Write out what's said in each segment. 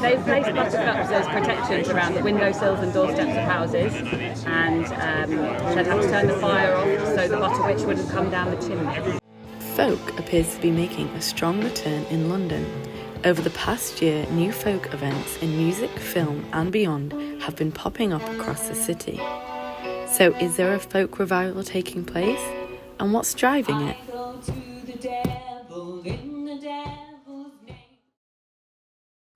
They've placed buttercups as protections around the windowsills and doorsteps of houses, and they'd have to turn the fire off so the butterwitch wouldn't come down the chimney. Folk appears to be making a strong return in London. Over the past year, new folk events in music, film and beyond have been popping up across the city. So is there a folk revival taking place? And what's driving it?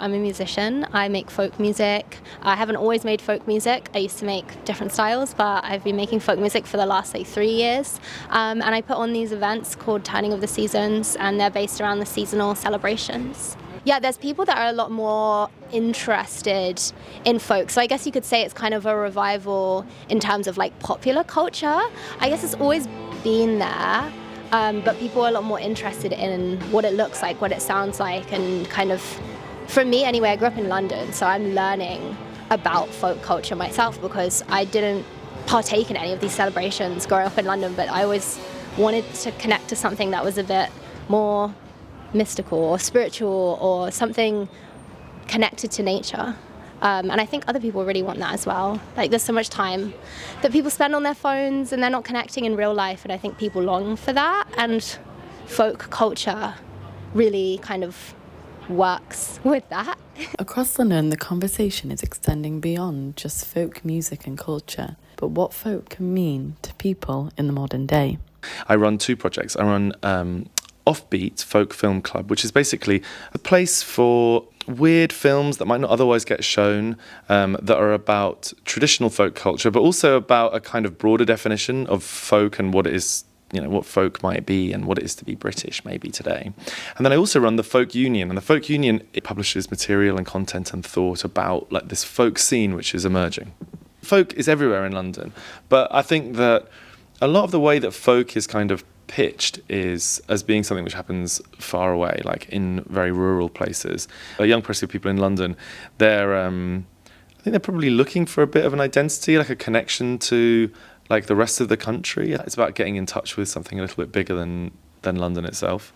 I'm a musician. I make folk music. I haven't always made folk music. I used to make different styles, but I've been making folk music for the last 3 years. And I put on these events called Turning of the Seasons, and they're based around the seasonal celebrations. Yeah, there's people that are a lot more interested in folk. So I guess you could say it's kind of a revival in terms of like popular culture. I guess it's always been there, but people are a lot more interested in what it looks like, what it sounds like, and kind of, for me anyway, I grew up in London, so I'm learning about folk culture myself because I didn't partake in any of these celebrations growing up in London, but I always wanted to connect to something that was a bit more mystical or spiritual or something connected to nature. And I think other people really want that as well. Like, there's so much time that people spend on their phones and they're not connecting in real life, and I think people long for that, and folk culture really kind of works with that. Across London, the conversation is extending beyond just folk music and culture, but what folk can mean to people in the modern day. I run two projects. I run Offbeat Folk Film Club, which is basically a place for weird films that might not otherwise get shown, that are about traditional folk culture, but also about a kind of broader definition of folk and what it is, you know, what folk might be and what it is to be British maybe today. And then I also run the Folk Union, and the Folk Union, it publishes material and content and thought about like this folk scene which is emerging. Folk is everywhere in London, but I think that a lot of the way that folk is kind of pitched is as being something which happens far away, like in very rural places. A young person of people in London, I think they're probably looking for a bit of an identity, like a connection to like the rest of the country. It's about getting in touch with something a little bit bigger than London itself.